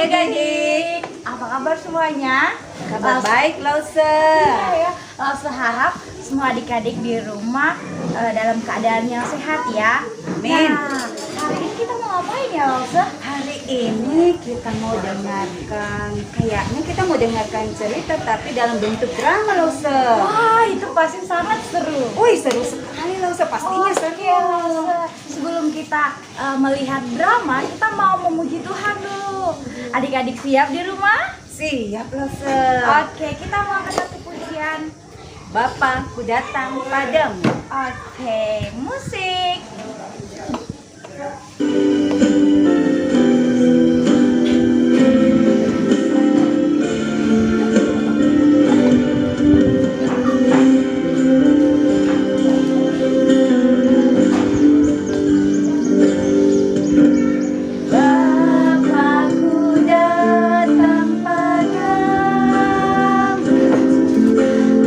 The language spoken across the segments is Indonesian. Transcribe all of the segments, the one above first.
adik-adik. Apa kabar semuanya? Kabar baik, Lause. Iya ya, Lause harap semua adik-adik di rumah dalam keadaan yang sehat ya. Amin. Nah, hari ini kita mau ngapain ya Lause? Hari ini kita mau dengarkan cerita tapi dalam bentuk drama, Lause. Wah, itu pasti sangat seru. Wih, seru sekali, Lause. Pastinya Oke, seru. Lause. Sebelum kita melihat drama, kita mau memuji Tuhan dulu. Adik-adik siap di rumah? Siap, Lause. Oke, kita mau angkat satu pujian. Bapa, ku datang padamu. Oke, musik. Bapakku datang padamu,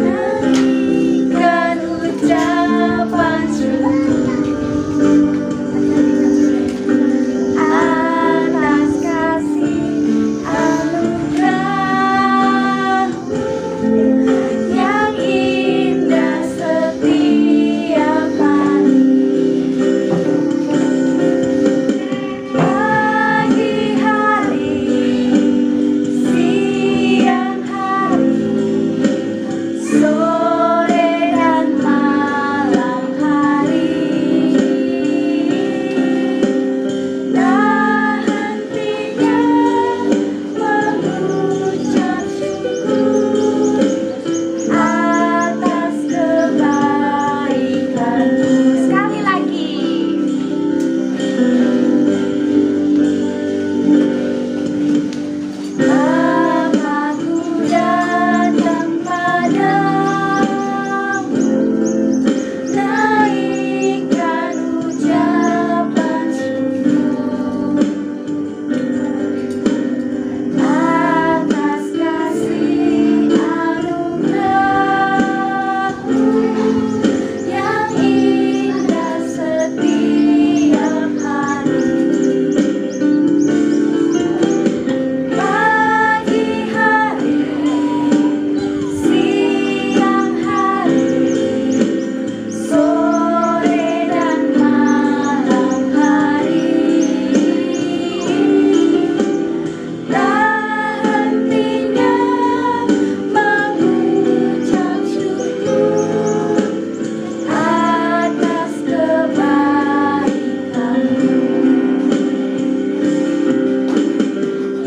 naikkan ucapan syukur atas kasih anugerah-Mu yang indah setiap hari. Pagi hari, siang hari, sore dan malam hari, tak hentinya mengucap syukur atas kebaikan-Mu. Sekali lagi. Bapakku datang padamu, naikkan ucapan syukur atas kasih anugerah-Mu yang indah setiap hari. Pagi hari, siang hari, sore dan malam hari, tak hentinya mengucap syukur atas kebaikan-Mu.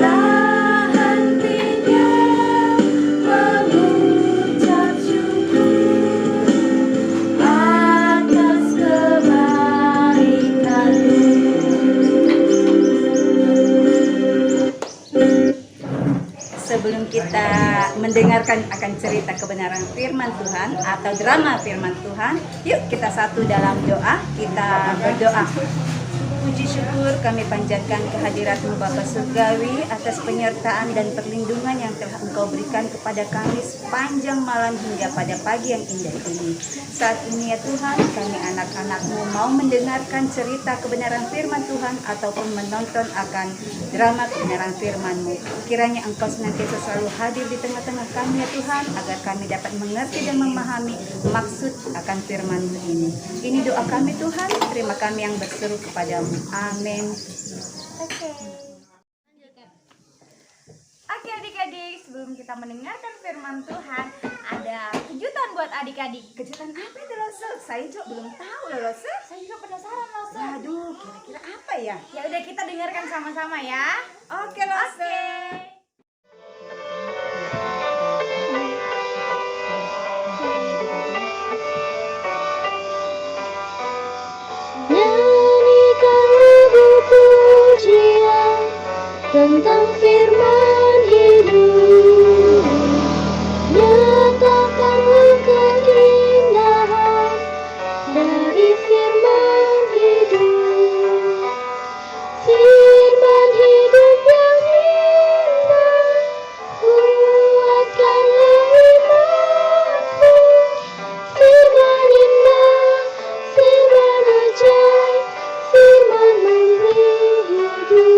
Tak hentinya mengucap syukur atas kebaikan-Mu. Sebelum kita mendengarkan akan cerita kebenaran firman Tuhan atau drama firman Tuhan, yuk kita satu dalam doa. Kita berdoa. Puji syukur kami panjatkan kehadirat-Mu Bapa Surgawi atas penyertaan dan perlindungan yang telah Engkau berikan kepada kami sepanjang malam hingga pada pagi yang indah ini. Saat ini ya Tuhan, kami anak-anak-Mu mau mendengarkan cerita kebenaran firman Tuhan ataupun menonton akan drama kebenaran firman-Mu. Kiranya Engkau senantiasa selalu hadir di tengah-tengah kami ya Tuhan, agar kami dapat mengerti dan memahami maksud akan firman-Mu ini. Ini doa kami Tuhan, terima kami yang berseru kepadamu. Amin. Oke. Oke adik-adik, sebelum kita mendengarkan firman Tuhan, ada kejutan buat adik-adik. Kejutan apa itu, Lose? Saya juga belum tahu loh, Lose. Saya juga penasaran Lause. Waduh, kira-kira apa ya? Ya udah kita dengarkan sama-sama ya. Oke, Lose. Oke. Nyanyikan lagu pujian tentang firman hidup. Nyatakanlah keindahan dari firman hidup. Firman hidup yang indah, kuatkanlah imanku. Firman indah, firman ajaib, firman memberi hidup.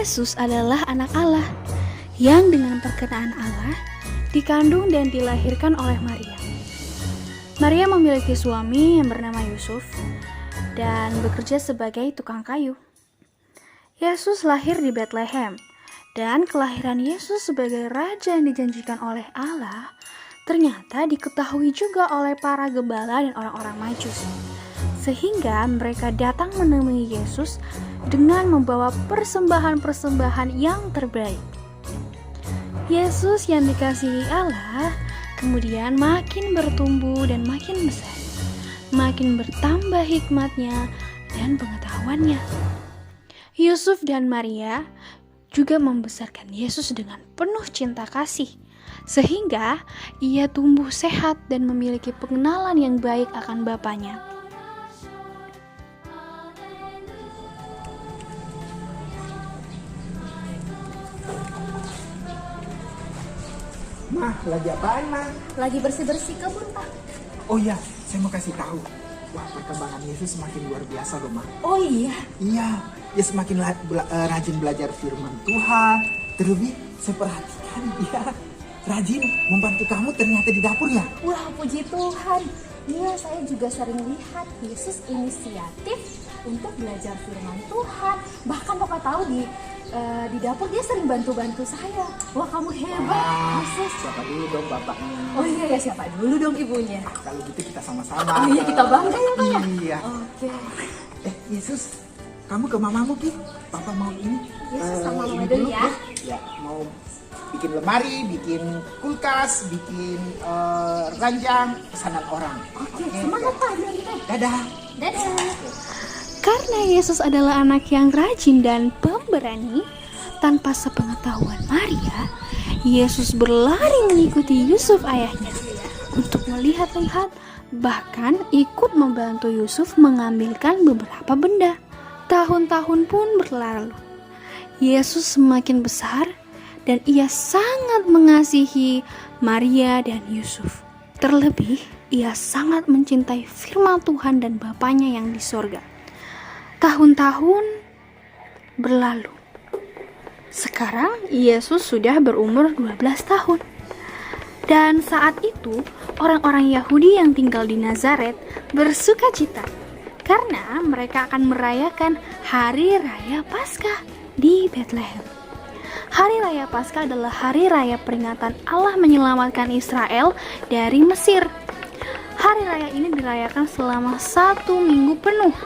Yesus adalah anak Allah yang dengan perkenaan Allah dikandung dan dilahirkan oleh Maria. Maria memiliki suami yang bernama Yusuf dan bekerja sebagai tukang kayu. Yesus lahir di Bethlehem, dan kelahiran Yesus sebagai raja yang dijanjikan oleh Allah ternyata diketahui juga oleh para gembala dan orang-orang Majus. Sehingga mereka datang menemui Yesus dengan membawa persembahan-persembahan yang terbaik. Yesus yang dikasihi Allah kemudian makin bertumbuh dan makin besar, makin bertambah hikmatnya dan pengetahuannya. Yusuf dan Maria juga membesarkan Yesus dengan penuh cinta kasih, sehingga ia tumbuh sehat dan memiliki pengenalan yang baik akan Bapaknya. Mah, lagi apaan, Mah? Lagi bersih-bersih kebun, Pak. Oh iya, saya mau kasih tahu. Wah, perkembangan Yesus semakin luar biasa loh, Mah. Oh iya. Iya, dia semakin rajin belajar firman Tuhan. Terlebih, saya perhatikan dia rajin membantu kamu ternyata di dapur ya. Wah, puji Tuhan. Iya, saya juga sering lihat Yesus inisiatif untuk belajar firman Tuhan. Bahkan Bapak tahu di dapur dia sering bantu-bantu saya. Wah, kamu hebat, Yesus. Siapa dulu dong bapaknya? Oh iya ya, siapa dulu dong ibunya? Kalau gitu kita sama-sama. Oh iya, kita bangga ya, Pak ya? Iya. Oke. Yesus, kamu ke mamamu, Ki. Papa mau ini. Yesus sama ini Mama dulu ya. Ya, mau bikin lemari, bikin kulkas, bikin ranjang pesanan orang. Oke, semangat Pak, bilang kita. Dadah. Dadah. Karena Yesus adalah anak yang rajin dan pemberani, tanpa sepengetahuan Maria, Yesus berlari mengikuti Yusuf ayahnya untuk melihat-lihat, bahkan ikut membantu Yusuf mengambilkan beberapa benda. Tahun-tahun pun berlalu. Yesus semakin besar dan ia sangat mengasihi Maria dan Yusuf. Terlebih, ia sangat mencintai firman Tuhan dan Bapaknya yang di sorga. Tahun-tahun berlalu. Sekarang Yesus sudah berumur 12 tahun. Dan saat itu orang-orang Yahudi yang tinggal di Nazaret bersukacita karena mereka akan merayakan Hari Raya Paskah di Bethlehem. Hari Raya Paskah adalah hari raya peringatan Allah menyelamatkan Israel dari Mesir. Hari raya ini dirayakan selama 1 minggu penuh.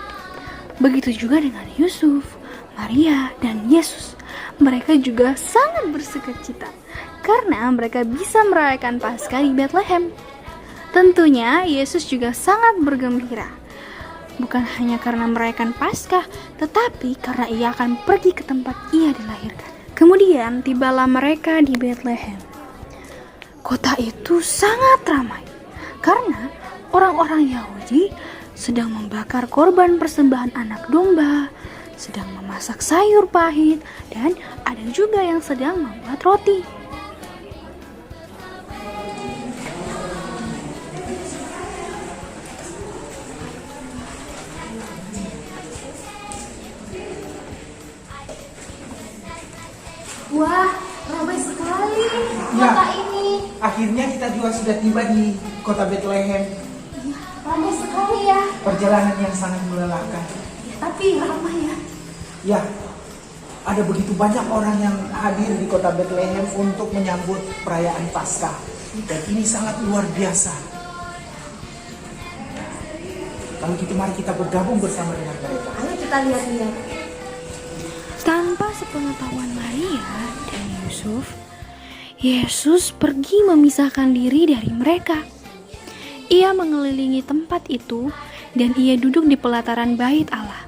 Begitu juga dengan Yusuf, Maria, dan Yesus. Mereka juga sangat bersukacita karena mereka bisa merayakan Paskah di Bethlehem. Tentunya Yesus juga sangat bergembira. Bukan hanya karena merayakan Paskah, tetapi karena ia akan pergi ke tempat ia dilahirkan. Kemudian tibalah mereka di Bethlehem. Kota itu sangat ramai karena orang-orang Yahudi sedang membakar korban persembahan anak domba, sedang memasak sayur pahit, dan ada juga yang sedang membuat roti. Wah, ramai sekali Ya. kota ini. Akhirnya kita juga sudah tiba di kota Bethlehem. Ramai sekali ya. Perjalanan yang sangat melelahkan. Tapi ramai ya. Ya, ada begitu banyak orang yang hadir di kota Bethlehem untuk menyambut perayaan Paskah. Dan ini sangat luar biasa. Kalau gitu mari kita bergabung bersama dengan mereka. Ayo kita lihat-lihat. Tanpa sepengetahuan Maria dan Yusuf, Yesus pergi memisahkan diri dari mereka. Ia mengelilingi tempat itu dan ia duduk di pelataran bait Allah.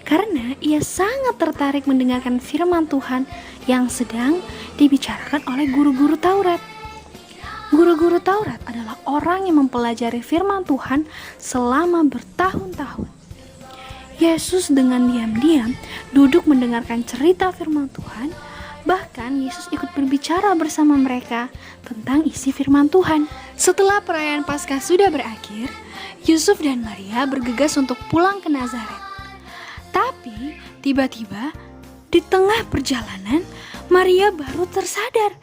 Karena ia sangat tertarik mendengarkan firman Tuhan yang sedang dibicarakan oleh guru-guru Taurat. Guru-guru Taurat adalah orang yang mempelajari firman Tuhan selama bertahun-tahun. Yesus dengan diam-diam duduk mendengarkan cerita firman Tuhan. Bahkan Yesus ikut berbicara bersama mereka tentang isi firman Tuhan. Setelah perayaan Paskah sudah berakhir, Yusuf dan Maria bergegas untuk pulang ke Nazaret. Tapi tiba-tiba Di tengah perjalanan, Maria baru tersadar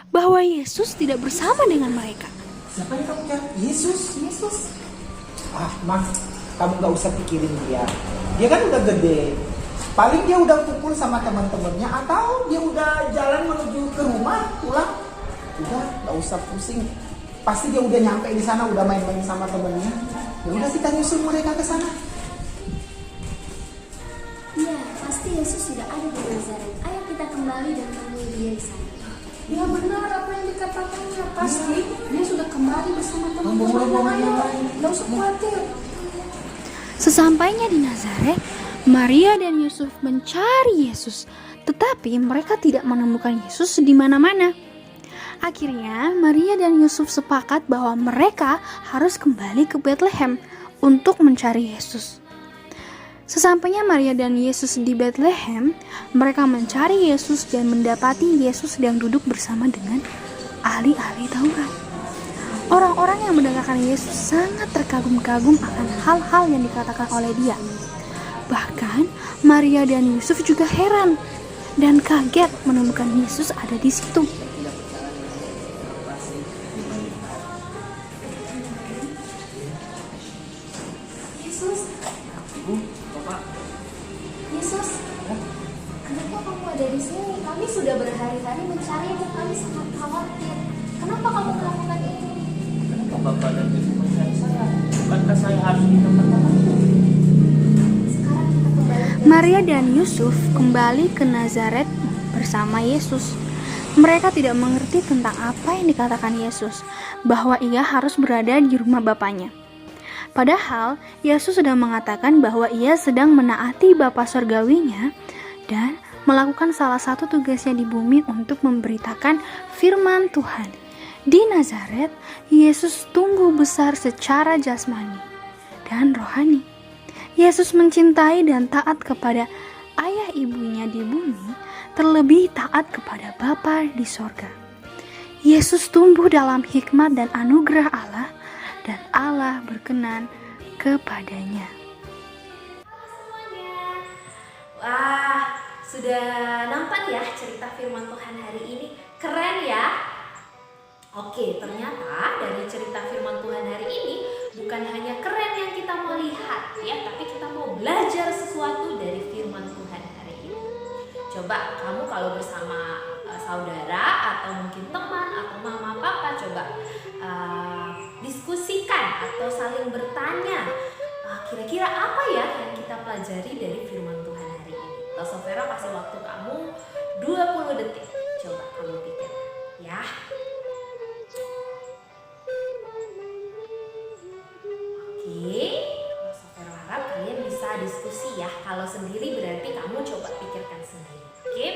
bahwa Yesus tidak bersama dengan mereka. Siapa yang kamu cari? Yesus. Yesus. Mah, kamu gak usah pikirin dia. Dia kan udah gede. Paling dia udah kumpul sama teman-temannya atau dia udah jalan menuju ke rumah pulang. Udah, gak usah pusing. Pasti dia udah nyampe di sana, udah main-main sama temennya. Ya udah kita nyusul mereka ke sana. Ya, pasti Yesus sudah ada di Nazaret. Ayo kita kembali dan temui dia di sana. Ya benar apa yang dikatakannya. Pasti dia sudah kembali bersama teman-temannya. Nggak usah khawatir. Sesampainya di Nazaret, Maria dan Yusuf mencari Yesus, tetapi mereka tidak menemukan Yesus di mana-mana. Akhirnya, Maria dan Yusuf sepakat bahwa mereka harus kembali ke Bethlehem untuk mencari Yesus. Sesampainya Maria dan Yesus di Bethlehem, mereka mencari Yesus dan mendapati Yesus sedang duduk bersama dengan ahli-ahli Taurat. Orang-orang yang mendengarkan Yesus sangat terkagum-kagum akan hal-hal yang dikatakan oleh dia. Bahkan Maria dan Yusuf juga heran dan kaget menemukan Yesus ada di situ. Yesus, kenapa kamu ada di sini? Kami sudah berhari-hari mencari dan kami sangat khawatir. Kenapa kamu melakukan ini? Kenapa Bapak dan Ibu mencari saya? Bukankah saya harus di tempat-tempat itu? Sekarang kita kembali. Maria dan Yusuf kembali ke Nazaret bersama Yesus. Mereka tidak mengerti tentang apa yang dikatakan Yesus, bahwa ia harus berada di rumah Bapaknya. Padahal Yesus sedang mengatakan bahwa ia sedang menaati Bapa Surgawinya dan melakukan salah satu tugasnya di bumi untuk memberitakan firman Tuhan. Di Nazaret, Yesus tumbuh besar secara jasmani dan rohani. Yesus mencintai dan taat kepada ayah ibunya di bumi, terlebih taat kepada Bapa di sorga. Yesus tumbuh dalam hikmat dan anugerah Allah, dan Allah berkenan kepadanya. Wah, sudah nampak ya cerita firman Tuhan hari ini? Keren ya? Oke, ternyata dari cerita firman Tuhan hari ini bukan hanya keren yang kita mau lihat ya, tapi kita mau belajar sesuatu dari firman Tuhan hari ini. Coba kamu kalau bersama saudara atau mungkin teman atau mama papa, coba diskusikan atau saling bertanya, kira-kira apa ya yang kita pelajari dari firman Tuhan hari ini. Tosofera kasih waktu kamu 20 detik. Coba kamu pikir ya. Oke, Tosofera harap kalian bisa diskusi ya. Kalau sendiri berarti kamu coba pikirkan sendiri. Oke,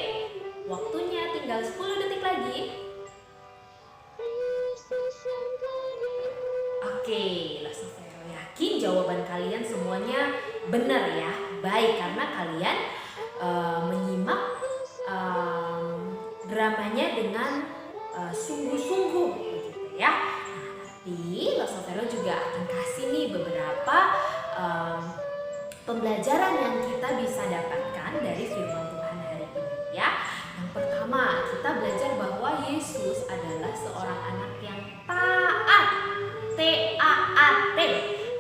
waktunya tinggal 10 detik lagi. Oke, Tosofera yakin jawaban kalian semuanya benar ya. Baik, karena kalian menyimak dramanya dengan sungguh-sungguh begitu ya. Nah, tapi Tosofera juga akan kasih nih beberapa pembelajaran yang kita bisa dapatkan dari firman Tuhan hari ini ya. Yang pertama, kita belajar bahwa Yesus adalah seorang anak yang taat. T-A-A-T,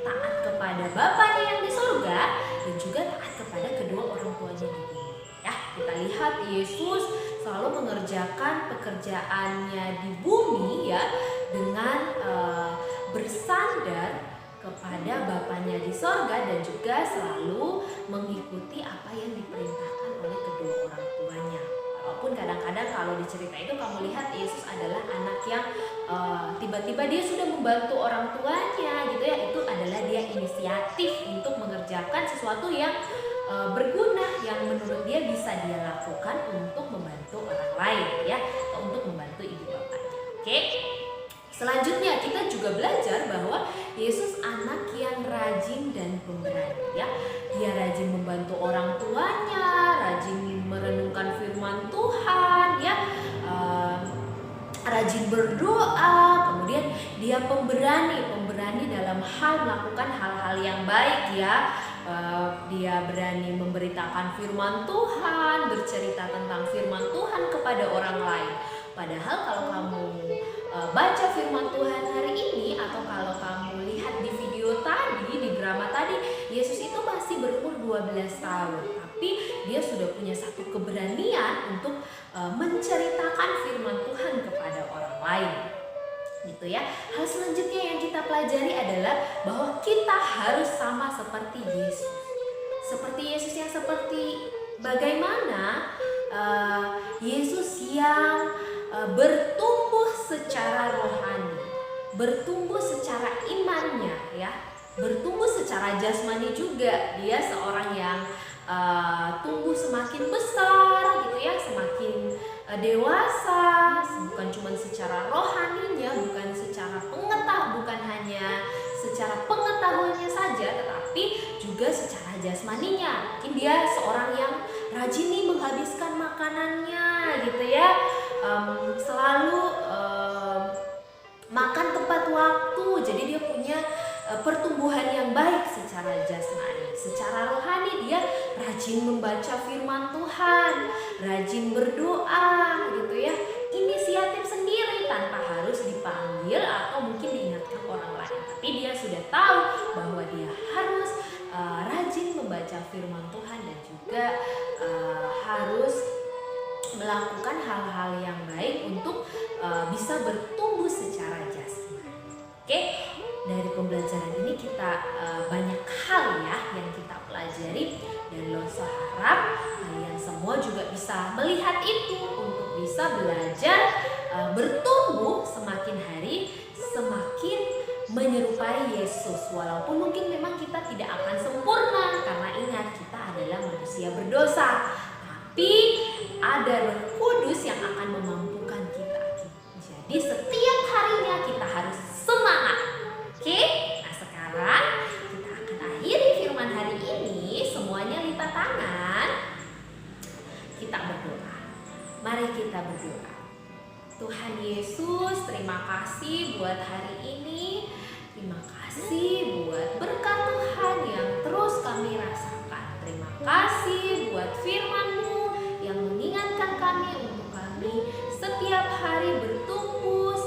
taat kepada Bapaknya yang di surga dan juga taat kepada kedua orang tuanya di bumi. Ya, kita lihat Yesus selalu mengerjakan pekerjaannya di bumi ya dengan bersandar kepada Bapaknya di sorga dan juga selalu mengikuti apa yang diperintahkan oleh kedua orang tuanya. Walaupun kadang-kadang kalau di cerita itu kamu lihat Yesus adalah anak yang tiba-tiba dia sudah membantu orang tuanya gitu ya. Itu adalah dia inisiatif untuk mengerjakan sesuatu yang berguna, yang menurut dia bisa dia lakukan untuk membantu orang lain ya, atau untuk membantu ibu bapaknya. Oke. Selanjutnya kita juga belajar bahwa Yesus anak yang rajin dan pemberani ya. Dia rajin membantu orang tuanya, rajin merenungkan firman Tuhan ya, rajin berdoa, kemudian dia pemberani dalam hal melakukan hal-hal yang baik ya. dia berani memberitakan firman Tuhan, bercerita tentang firman Tuhan kepada orang lain. Padahal kalau kamu baca firman Tuhan hari ini, atau kalau kamu lihat di video tadi, di drama tadi, Yesus itu masih berumur 12 tahun, tapi dia sudah punya satu keberanian untuk menceritakan firman Tuhan kepada orang lain. Gitu ya. Hal selanjutnya yang kita pelajari adalah bahwa kita harus sama seperti Yesus. Seperti Yesus yang seperti bagaimana Yesus yang bertumbuh secara rohani, bertumbuh secara imannya ya, bertumbuh secara jasmani juga. Dia seorang yang tumbuh semakin besar gitu ya, semakin dewasa, bukan cuma secara rohaninya, bukan secara bukan hanya secara pengetahuannya saja, tetapi juga secara jasmaninya. Mungkin dia seorang yang rajin nih menghabiskan makanannya gitu ya, selalu makan tepat waktu. Jadi dia punya pertumbuhan yang baik secara jasmani. Secara rohani dia rajin membaca firman Tuhan, rajin berdoa gitu ya. Inisiatif sendiri tanpa harus dipanggil atau mungkin diingatkan orang lain. Tapi dia sudah tahu bahwa dia harus rajin membaca firman Tuhan dan juga harus melakukan hal-hal yang baik untuk bisa bertumbuh secara jasmani. Oke, dari pembelajaran ini kita banyak hal ya yang kita pelajari, dan Loso harap kalian semua juga bisa melihat itu untuk bisa belajar bertumbuh semakin hari, semakin menyerupai Yesus. Walaupun mungkin memang kita tidak akan sempurna, karena ingat kita adalah manusia berdosa, tapi ada Roh Kudus yang akan memampukan kita. Jadi setiap harinya kita harus semangat. Oke? Nah sekarang kita akan akhiri firman hari ini. Semuanya lipat tangan. Kita berdoa. Mari kita berdoa. Tuhan Yesus, terima kasih buat hari ini. Terima kasih buat berkat Tuhan yang terus kami rasakan. Terima kasih buat firman-Mu yang mengingatkan kami untuk kami setiap hari bertumbuh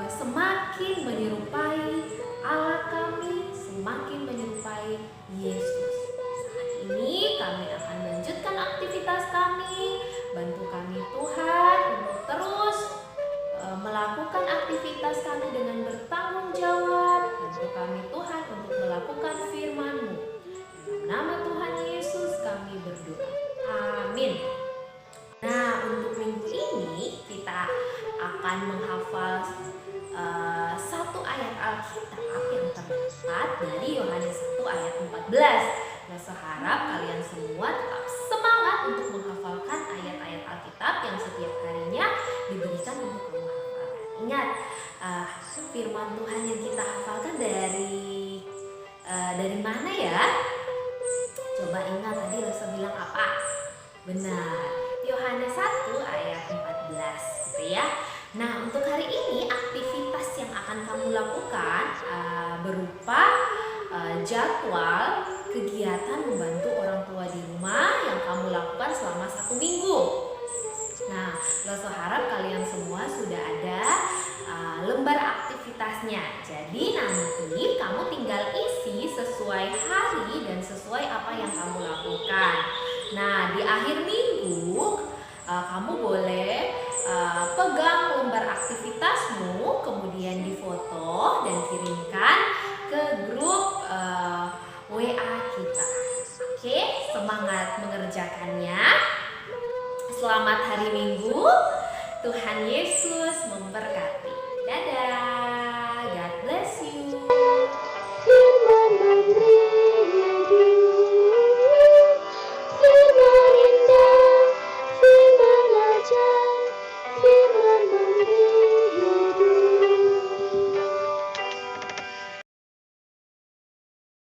semakin menyerupai Allah kami, semakin menyerupai Yesus. Saat ini kami akan melanjutkan aktivitas kami. Bantu kami Tuhan untuk terus melakukan aktivitas kami dengan bertanggung jawab. Bantu kami Tuhan untuk melakukan firman-Mu. Dalam nama Tuhan Yesus kami berdoa. Amin. Nah, untuk minggu ini kita akan menghafal satu ayat Alkitab yang terdapat dari Yohanes 1 ayat 14. Nah, seharap kalian semua tetap semangat untuk menghafalkan ayat-ayat Alkitab yang setiap harinya diberikan untuk kamu hafalkan. Ingat, firman Tuhan yang kita hafalkan dari mana ya? Coba ingat tadi Lesa bilang apa? Benar, Yohanes 1 ayat 14 gitu ya. Nah, untuk hari ini aktivitas yang akan kamu lakukan berupa jadwal kegiatan membantu orang tua di rumah yang kamu lakukan selama 1 minggu. Nah, Loso harap kalian semua sudah ada lembar aktivitasnya. Jadi nanti kamu tinggal isi sesuai hari dan sesuai apa yang kamu lakukan. Nah, di akhir minggu kamu boleh pegang lembar aktivitasmu, kemudian difoto dan kirimkan ke grup WA kita. Oke, semangat mengerjakannya. Selamat hari Minggu. Tuhan Yesus memberkati. Dadah.